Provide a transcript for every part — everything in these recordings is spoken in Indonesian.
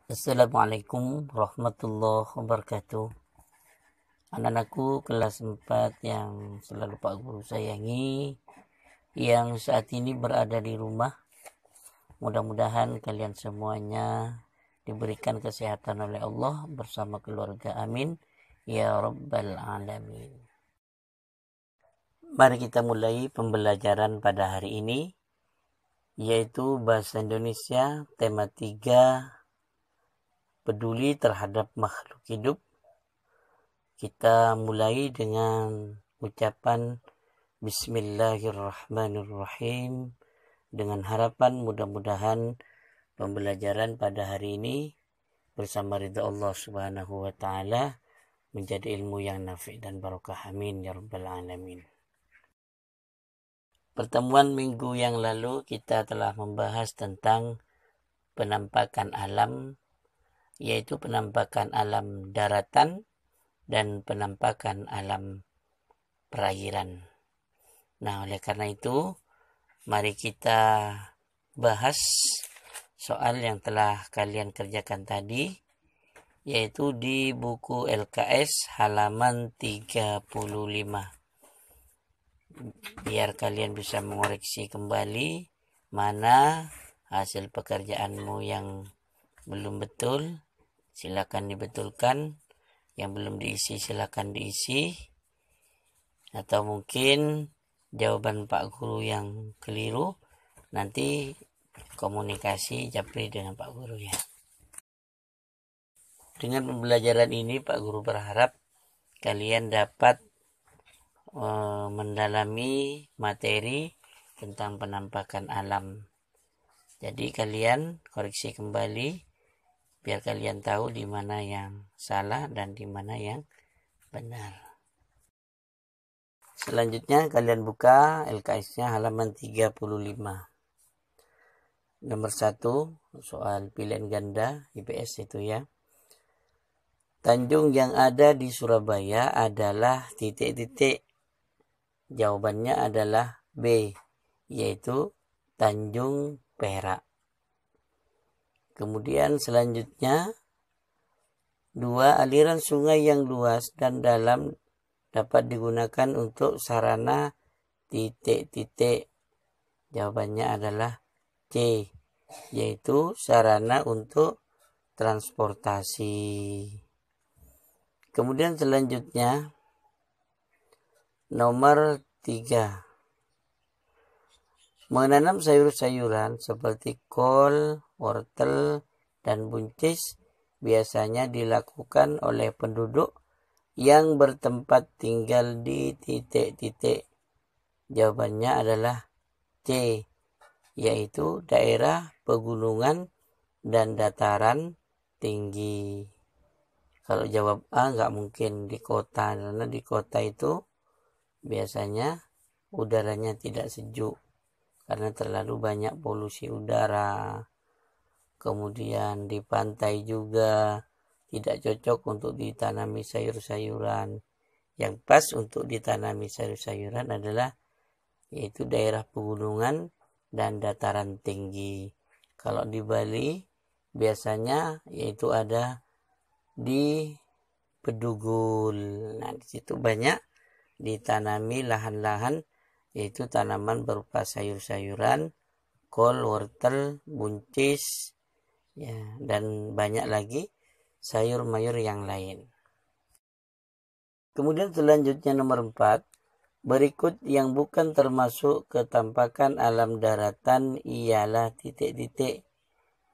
Assalamualaikum warahmatullahi wabarakatuh. Anak-anakku kelas 4 yang selalu Pak Guru sayangi, yang saat ini berada di rumah, mudah-mudahan kalian semuanya diberikan kesehatan oleh Allah bersama keluarga, amin ya rabbal alamin. Mari kita mulai pembelajaran pada hari ini, yaitu bahasa Indonesia tema 3, peduli terhadap makhluk hidup. Kita mulai dengan ucapan Bismillahirrahmanirrahim, dengan harapan mudah-mudahan pembelajaran pada hari ini bersama ridha Allah Subhanahu wa taala menjadi ilmu yang nafi' dan barokah, amin ya rabbal alamin. Pertemuan minggu yang lalu kita telah membahas tentang penampakan alam, yaitu penampakan alam daratan dan penampakan alam perairan. Nah, oleh karena itu, mari kita bahas soal yang telah kalian kerjakan tadi, yaitu di buku LKS halaman 35. Biar kalian bisa mengoreksi kembali mana hasil pekerjaanmu yang belum betul, silakan dibetulkan. Yang belum diisi silakan diisi, atau mungkin jawaban Pak Guru yang keliru nanti komunikasi japri dengan Pak Guru ya. Dengan pembelajaran ini Pak Guru berharap kalian dapat mendalami materi tentang penampakan alam. Jadi kalian koreksi kembali biar kalian tahu di mana yang salah dan di mana yang benar. Selanjutnya kalian buka LKS-nya halaman 35. Nomor 1, soal pilihan ganda IPS itu ya. Tanjung yang ada di Surabaya adalah titik-titik. Jawabannya adalah B, yaitu Tanjung Perak. Kemudian selanjutnya, 2, aliran sungai yang luas dan dalam dapat digunakan untuk sarana titik-titik. Jawabannya adalah C, yaitu sarana untuk transportasi. Kemudian selanjutnya, nomor 3. Menanam sayur-sayuran seperti kol, wortel, dan buncis biasanya dilakukan oleh penduduk yang bertempat tinggal di titik-titik. Jawabannya adalah C, yaitu daerah pegunungan dan dataran tinggi. Kalau jawab A nggak mungkin di kota, karena di kota itu biasanya udaranya tidak sejuk karena terlalu banyak polusi udara. Kemudian di pantai juga tidak cocok untuk ditanami sayur-sayuran. Yang pas untuk ditanami sayur-sayuran adalah yaitu daerah pegunungan dan dataran tinggi. Kalau di Bali biasanya yaitu ada di Bedugul. Nah, di situ banyak ditanami lahan-lahan yaitu tanaman berupa sayur-sayuran, kol, wortel, buncis, ya, dan banyak lagi sayur mayur yang lain. Kemudian selanjutnya nomor 4, berikut yang bukan termasuk ketampakan alam daratan ialah titik-titik.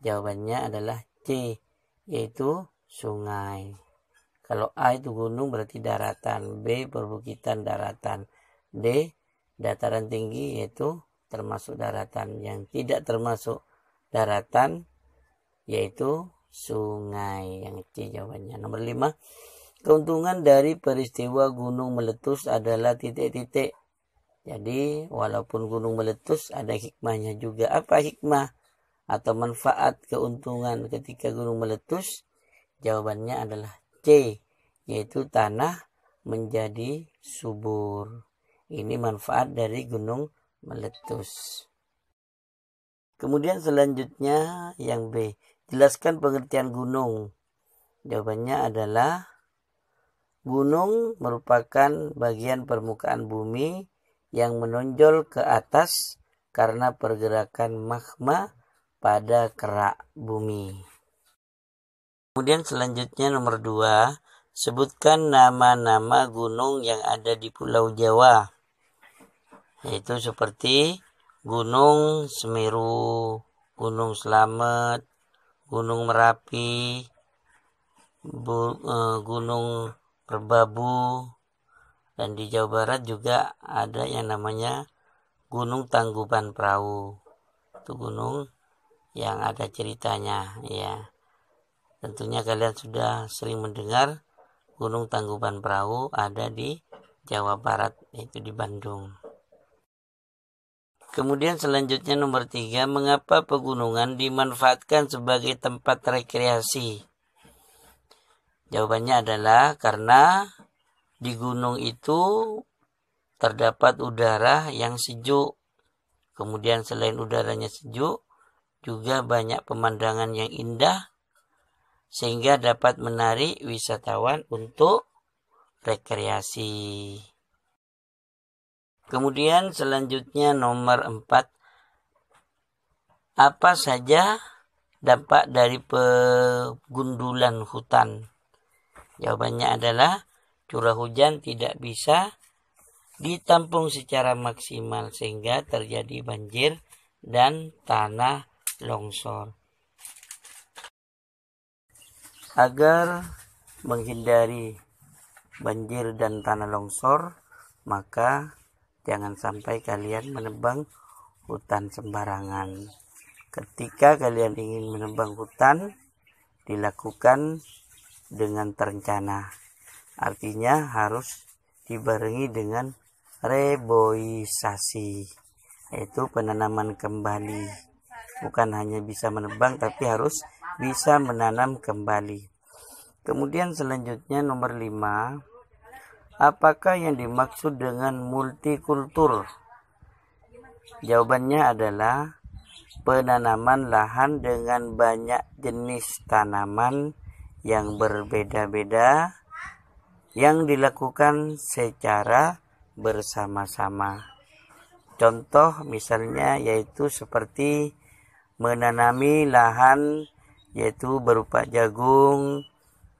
Jawabannya adalah C, yaitu sungai. Kalau A itu gunung berarti daratan, B perbukitan daratan, D dataran tinggi yaitu termasuk daratan. Yang tidak termasuk daratan yaitu sungai. Yang C jawabannya. Nomor 5, keuntungan dari peristiwa gunung meletus adalah titik-titik. Jadi walaupun gunung meletus ada hikmahnya juga. Apa hikmah atau manfaat keuntungan ketika gunung meletus? Jawabannya adalah C, yaitu tanah menjadi subur. Ini manfaat dari gunung meletus. Kemudian selanjutnya yang B, Jelaskan pengertian gunung. Jawabannya adalah gunung merupakan bagian permukaan bumi yang menonjol ke atas karena pergerakan magma pada kerak bumi. Kemudian selanjutnya nomor 2, sebutkan nama-nama gunung yang ada di Pulau Jawa. Yaitu seperti Gunung Semeru, Gunung Slamet, Gunung Merapi, Gunung Merbabu, dan di Jawa Barat juga ada yang namanya Gunung Tangkuban Perahu. Itu gunung yang ada ceritanya, ya. Tentunya kalian sudah sering mendengar Gunung Tangkuban Perahu ada di Jawa Barat, yaitu di Bandung. Kemudian selanjutnya nomor 3, mengapa pegunungan dimanfaatkan sebagai tempat rekreasi? Jawabannya adalah karena di gunung itu terdapat udara yang sejuk. Kemudian selain udaranya sejuk, juga banyak pemandangan yang indah sehingga dapat menarik wisatawan untuk rekreasi. Kemudian selanjutnya nomor 4, apa saja dampak dari pegundulan hutan? Jawabannya adalah curah hujan tidak bisa ditampung secara maksimal sehingga terjadi banjir dan tanah longsor. Agar menghindari banjir dan tanah longsor, maka jangan sampai kalian menebang hutan sembarangan. Ketika kalian ingin menebang hutan, dilakukan dengan terencana. Artinya harus dibarengi dengan reboisasi, yaitu penanaman kembali. Bukan hanya bisa menebang, tapi harus bisa menanam kembali. Kemudian selanjutnya nomor 5, apakah yang dimaksud dengan multikultur? Jawabannya adalah penanaman lahan dengan banyak jenis tanaman yang berbeda-beda yang dilakukan secara bersama-sama. Contoh misalnya yaitu seperti menanami lahan yaitu berupa jagung,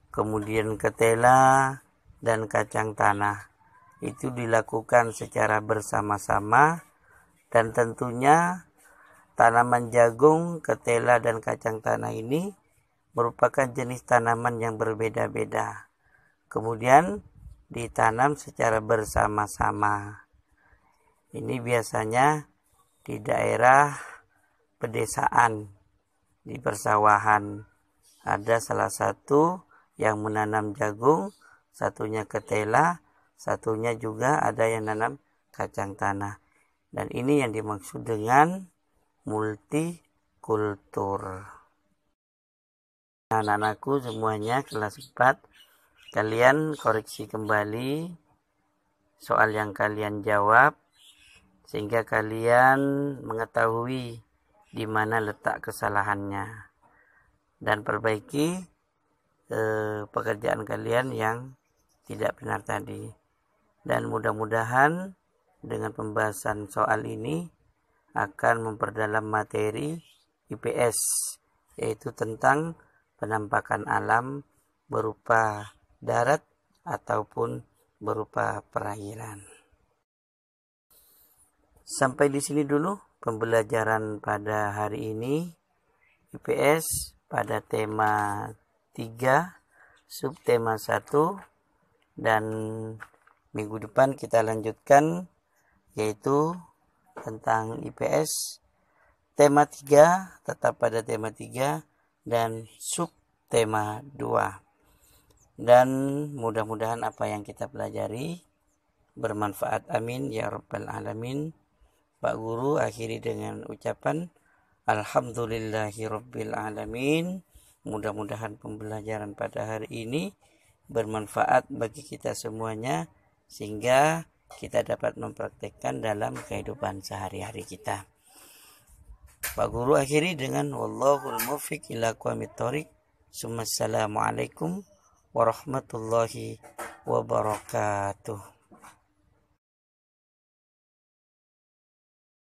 kemudian ketela, dan kacang tanah. Itu dilakukan secara bersama-sama, dan tentunya tanaman jagung, ketela, dan kacang tanah ini merupakan jenis tanaman yang berbeda-beda. Kemudian ditanam secara bersama-sama. Ini biasanya di daerah pedesaan, di persawahan. Ada salah satu yang menanam jagung, satunya ketela, satunya juga ada yang nanam kacang tanah. Dan ini yang dimaksud dengan multikultur. Anak-anakku semuanya kelas 4, kalian koreksi kembali soal yang kalian jawab sehingga kalian mengetahui di mana letak kesalahannya dan perbaiki pekerjaan kalian yang tidak benar tadi. Dan mudah-mudahan dengan pembahasan soal ini akan memperdalam materi IPS, yaitu tentang penampakan alam berupa darat ataupun berupa perairan. Sampai di sini dulu pembelajaran pada hari ini IPS pada tema 3, subtema 1, dan minggu depan kita lanjutkan yaitu tentang IPS tema 3, tetap pada tema 3 dan subtema 2. Dan mudah-mudahan apa yang kita pelajari bermanfaat, amin ya rabbal alamin. Pak Guru akhiri dengan ucapan alhamdulillahirabbil alamin. Mudah-mudahan pembelajaran pada hari ini bermanfaat bagi kita semuanya sehingga kita dapat mempraktekkan dalam kehidupan sehari-hari kita. Pak Guru akhiri dengan wallahul muwaffiq ila aqwamit thoriq. Assalamualaikum warahmatullahi wabarakatuh.